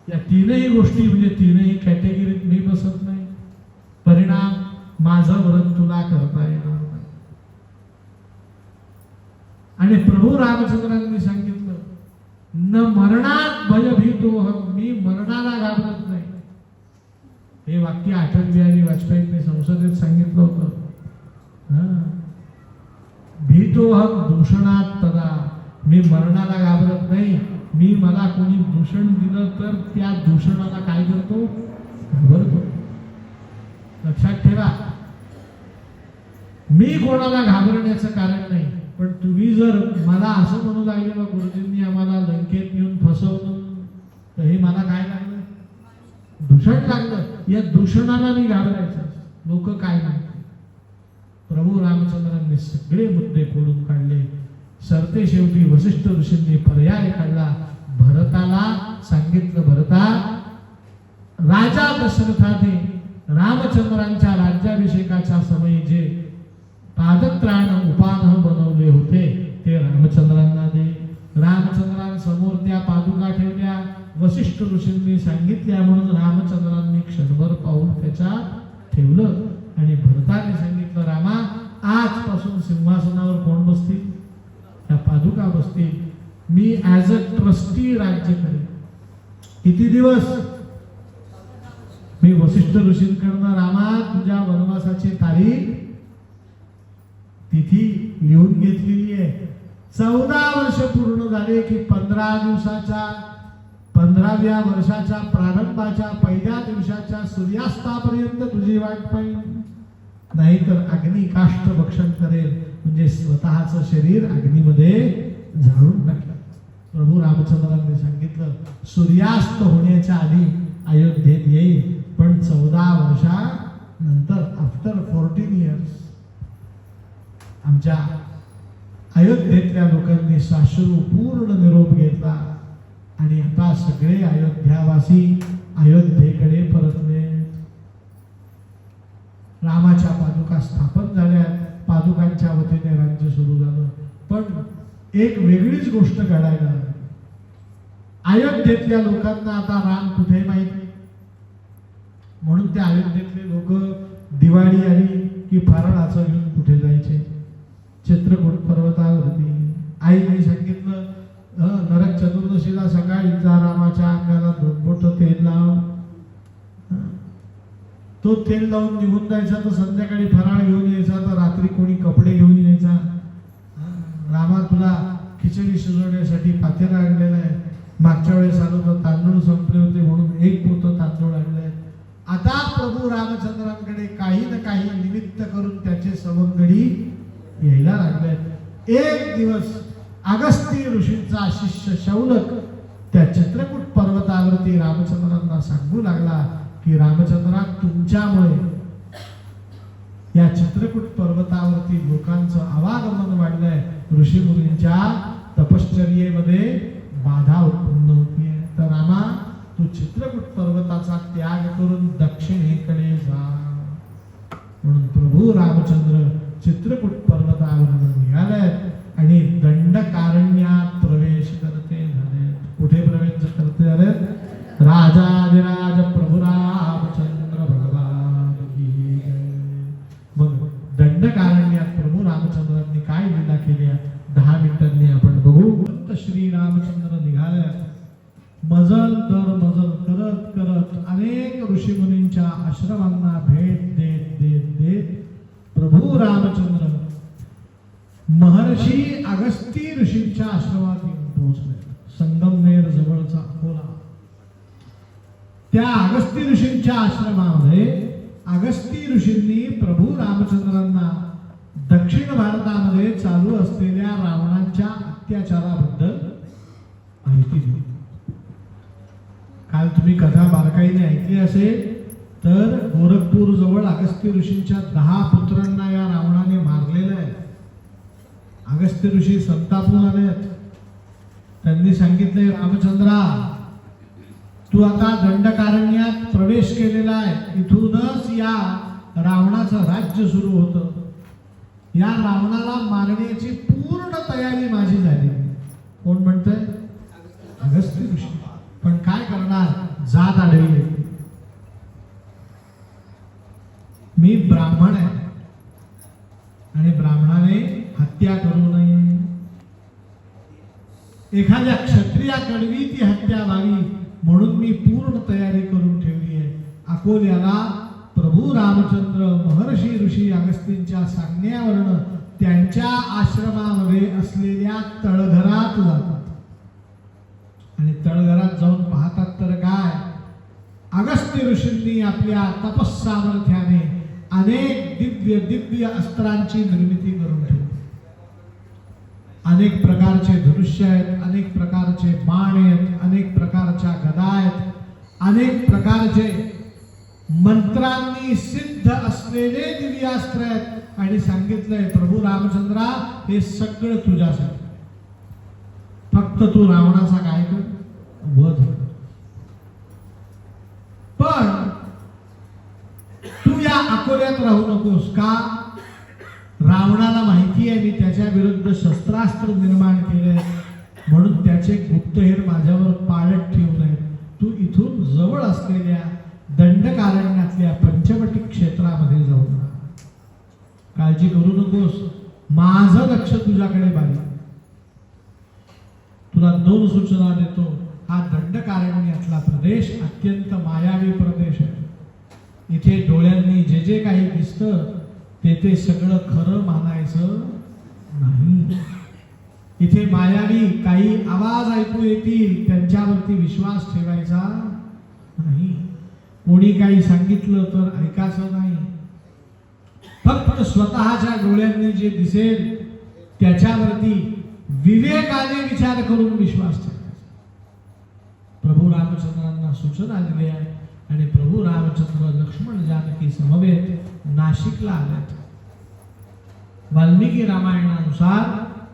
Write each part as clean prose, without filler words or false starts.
या तीनही गोष्टी म्हणजे तीनही कॅटेगरीत मी बसत नाही. परिणाम माझं व्रत तुला करता येणार नाही. आणि प्रभू रामचंद्रांनी सांगितलं न मरणात भयभीतोहम, मी मरणाला घाबरत नाही. हे वाक्य अटल बिहारी वाजपेयींनी संसदेत सांगितलं होतं. भीतोहम दूषणात तदा, मी मरणाला घाबरत नाही. मी मला कोणी दूषण दिलं तर त्या दूषणाला काय करतो, घाबरतो. लक्षात ठेवा, मी कोणाला घाबरण्याचं कारण नाही. पण तुम्ही जर मला असं म्हणू लागले बा गुरुजींनी आम्हाला लंकेत नेऊन फसवलं, तर हे मला काय लागलं, दूषण लागलं. या दूषणाला मी घाबरायचं. लोक काय म्हणतात. प्रभू रामचंद्रांनी सगळे मुद्दे खोडून काढले. सरते शेवटी वसिष्ठ ऋषींनी पर्याय काढला. भरताला सांगितलं, भरता, राजा दशरथाने रामचंद्रांच्या राज्याभिषेकाच्या समयी जे पादत्राण उपान बनवले होते ते रामचंद्रांना दे. रामचंद्रांसमोर त्या पादुका ठेवल्या. वसिष्ठ ऋषींनी सांगितल्या म्हणून रामचंद्रांनी क्षणभर पाहून त्याच्यात ठेवलं. आणि भरताने सांगितलं, रामा, आजपासून सिंहासनावर कोण बसतील, त्या पादुका बसतील. मी ॲज अ ट्रस्टी राज्य करेन. किती दिवस. मी वसिष्ठ ऋषींकडनं, रामा, तुझ्या वनवासाची तारीख तिथी लिहून घेतलेली आहे. 14 वर्ष पूर्ण झाले की 15 दिवसाच्या 15व्या वर्षाच्या प्रारंभाच्या पहिल्या दिवसाच्या सूर्यास्तापर्यंत तुझी वाट पाहिजे. नाहीतर अग्नी काष्ठ भक्षण करेल, म्हणजे स्वतःचं शरीर अग्नीमध्ये जाळून टाकलं. प्रभू रामचंद्रांनी सांगितलं, सूर्यास्त होण्याच्या आधी अयोध्येत येईल, पण 14 वर्षानंतर, आफ्टर 14 इयर्स, आमच्या अयोध्येतल्या लोकांनी साश्रू पूर्ण निरोप घेतला. आणि आता सगळे अयोध्यावासी अयोध्येकडे परतले. रामाच्या पादुका स्थापन झाल्या. पादुकांच्या वतीने राज्य सुरू झालं. पण एक वेगळीच गोष्ट घडायला लागली. अयोध्येतल्या लोकांना आता राम कुठे माहिती, म्हणून त्या अयोध्येतले लोक दिवाळी आली की फराळाचं घेऊन कुठे जायचे, चित्रकूट पर्वतावरती. आईने सांगितलं, नरक चतुर्दशीला सकाळी जा, रामाच्या अंगाला 2 बोटं तेल लाव. तो तेल लावून निघून जायचा, तर संध्याकाळी फराळ घेऊन यायचा, तर रात्री कोणी कपडे घेऊन यायचा. रामा, तुला खिचडी शिजवण्यासाठी पातेला आणलेला आहे. मागच्या वेळेस आलो तर तांदूळ संपले होते म्हणून 1 पोतं तांदूळ आणले. आता प्रभू रामचंद्रांकडे काही ना काही निमित्त करून त्याचे सवंगडी यायला लागले. एक दिवस अगस्त्य ऋषींचा शिष्य शौनक त्या चित्रकूट पर्वतावरती रामचंद्रांना सांगू लागला की रामचंद्रा, तुमच्यामुळे या चित्रकूट पर्वतावरती लोकांचं आवागमन वाढलंय. ऋषीमुनींच्या तपश्चर्येमध्ये बाधा उत्पन्न होतीये. तर रामा, तू चित्रकूट पर्वताचा त्याग करून दक्षिणेकडे जा. म्हणून प्रभू रामचंद्र चित्रकूट पर्वतावरून निघाले आणि दंडकारण्यात प्रवेश करते झाले. कुठे प्रवेश करते झाले? राजाधिराज प्रभू रामचंद्र भगवान की जय. मग दंडकारण्यात प्रभू रामचंद्रांनी काय लीला केल्या 10 मिनिटांनी आपण बघू. श्री रामचंद्र निघाले. मजल दर मजल करत करत अनेक ऋषीमुनींच्या आश्रमांना भेट देत देत देत प्रभू रामचंद्र महर्षी अगस्ती ऋषींच्या आश्रमात येऊन पोहोचले. संगमनेर जवळचा अकोला. त्या अगस्ती ऋषींच्या आश्रमामध्ये अगस्ती ऋषींनी प्रभू रामचंद्रांना दक्षिण भारतामध्ये चालू असलेल्या रावणाच्या अत्याचाराबद्दल माहिती दिली. काल तुम्ही कथा बारकाईने ऐकली असेल तर गोरखपूर जवळ अगस्त्य ऋषींच्या 10 पुत्रांना या रावणाने मारलेलं आहे. अगस्त्य ऋषी संतापून आलेत. त्यांनी सांगितले, रामचंद्रा, तू आता दंडकारण्यात प्रवेश केलेला आहे. इथूनच या रावणाचं राज्य सुरू होतं. या रावणाला मारण्याची पूर्ण तयारी माझी झाली. कोण म्हणतंय? अगस्त्य ऋषी. पण काय करणार, ब्राह्मणाने हत्या करू नये. एखाद्या क्षत्रियाकडवी ती हत्या व्हावी म्हणून मी पूर्ण तयारी करून ठेवली आहे. अकोल्याला प्रभू रामचंद्र महर्षी ऋषी अगस्तींच्या सांगण्यावरनं त्यांच्या आश्रमामध्ये असलेल्या तळघरात जातात आणि तळघरात जाऊन पाहतात तर काय, अगस्त्य ऋषींनी आपल्या तपस्सामर्थ्याने अनेक दिव्य दिव्य अस्त्रांची निर्मिती करून ठेवली. अनेक प्रकारचे धनुष्य आहेत, अनेक प्रकारचे बाण आहेत, अनेक प्रकारच्या गदा आहेत, अनेक प्रकारचे मंत्रांनी सिद्ध असलेले दिव्यास्त्र आहेत आणि सांगितलंय प्रभू रामचंद्रा हे सगळं तुझ्यासाठी, फक्त तू रावणाचा काय कर, वध कर. पण तू या अकोल्यात राहू नकोस का, रावणाला माहिती आहे मी त्याच्या विरुद्ध शस्त्रास्त्र निर्माण केले म्हणून त्याचे गुप्तहेर माझ्यावर पाळत ठेवू नये. तू इथून जवळ असलेल्या दंडकारण्यातल्या पंचवटी क्षेत्रामध्ये जाऊ नका. काळजी करू नकोस, माझं लक्ष तुझ्याकडे बांध. तुला 2 सूचना देतो. हा दंडकारण्यातला प्रदेश अत्यंत मायावी प्रदेश आहे. इथे डोळ्यांनी जे जे काही दिसतं ते सगळं खरं मानायचं नाही. इथे मायावी काही आवाज ऐकू येतील त्यांच्यावरती विश्वास ठेवायचा नाही. कोणी काही सांगितलं तर ऐकायचं नाही. फक्त स्वतःच्या डोळ्यांनी जे दिसेल त्याच्यावरती विवेकाने विचार करून विश्वास ठेवायचा. प्रभू रामचंद्रांना सूचना दिली आहे आणि प्रभू रामचंद्र लक्ष्मण जानकी समवेत नाशिकला आलेत. वाल्मिकी रामायणानुसार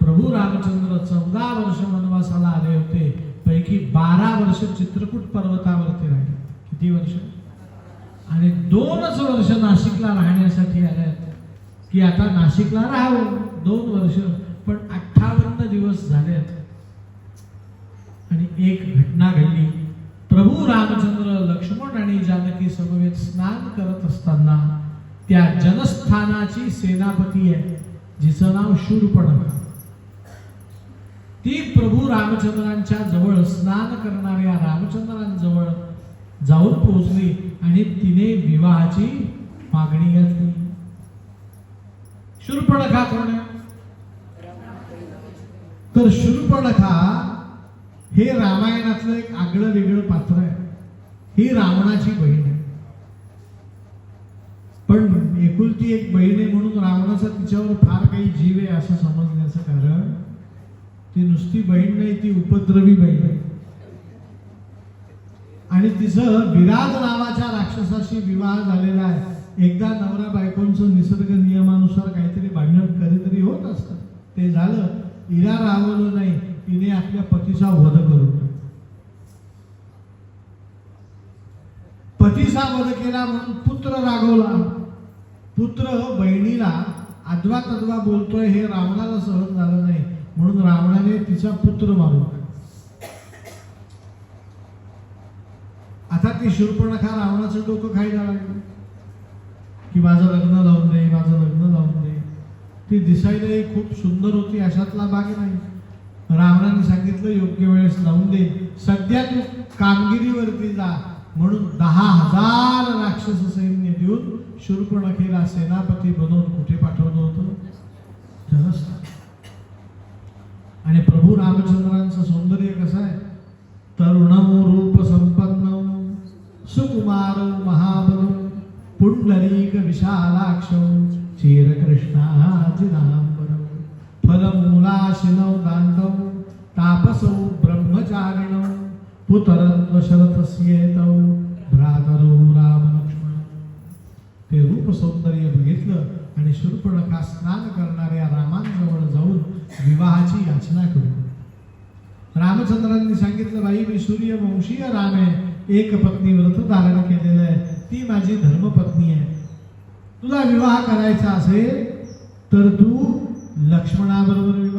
प्रभू रामचंद्र 14 वर्ष वनवासाला आले होते, पैकी 12 वर्ष चित्रकूट पर्वतावरती राहिले. किती वर्ष? आणि 2च वर्ष नाशिकला राहण्यासाठी आल्यात की आता नाशिकला राहावं. 2 वर्ष पण 58 दिवस झालेत. आणि एक घटना घडली. प्रभू रामचंद्र लक्ष्मण आणि जानकी समवेत स्नान करत असताना त्या जनस्थानाची सेनापती आहे जिचं नाव शूर्पणखा, ती प्रभू रामचंद्रांच्या जवळ स्नान करणाऱ्या रामचंद्रांजवळ जाऊन पोहोचली आणि तिने विवाहाची मागणी घातली. शूर्पणखा कोण आहे? तर शूर्पणखा हे रामायणातलं एक आगळं वेगळं पात्र आहे. ही रावणाची बहीण आहे. पण एकुलती एक बहीण आहे म्हणून रावणाचा तिच्यावर फार काही जीव आहे असं समजण्याचं कारण ती नुसती बहीण नाही, ती उपद्रवी बहीण आहे. आणि तिचं विराज नावाच्या राक्षसाशी विवाह झालेला आहे. एकदा नवरा बायकोंचं निसर्ग नियमानुसार काहीतरी भांडण कधीतरी होत असतं. ते झालं, हिला राहवलं नाही, तिने आपल्या पतीचा वध करून पतीचा वध केला म्हणून पुत्र रागवला. पुत्र बहिणीला अद्वा तद्वा बोलतोय हे रावणाला सहन झालं नाही म्हणून रावणाने तिचा पुत्र मारून टाकला. आता ती शूर्पणखा रावणाचं डोकं खायला लागली की माझं लग्न लावून दे, माझं लग्न लावून दे. ती दिसायलाही खूप सुंदर होती, अशातला भाग नाही. रावणाने सांगितलं योग्य वेळेस लावून दे, सध्या तू कामगिरीवरती जा म्हणून 10,000 राक्षस सैन्य देऊन शूर्पणखेला सेनापती बनवून कुठे पाठवलं होतं? जनस्थान. आणि प्रभू रामचंद्रांचं सौंदर्य कसं आहे? तरुणम रूप संपन्न सुकुमार महाबल पुंडरीक विशालाक्ष चिरकृष्णाजिनांबर फलमूलाशिनौ दांडौ तापसौ ब्रह्मचारिणौ पुतरत्व शरथस्येतौ भ्रातरौ राम लक्ष्मण. ते रूप सौंदर्य बघितलं आणि शूर्पणखा स्नान करणाऱ्या रामांजवळ जाऊन विवाहाची याचना करू. रामचंद्रांनी सांगितलं, बाई मी सूर्यवंशीय राम आहे, एक पत्नी व्रत धारण केलेलं आहे, ती माझी धर्मपत्नी आहे. तुला विवाह करायचा असेल तर तू लक्ष्मणाबरोबर विवाह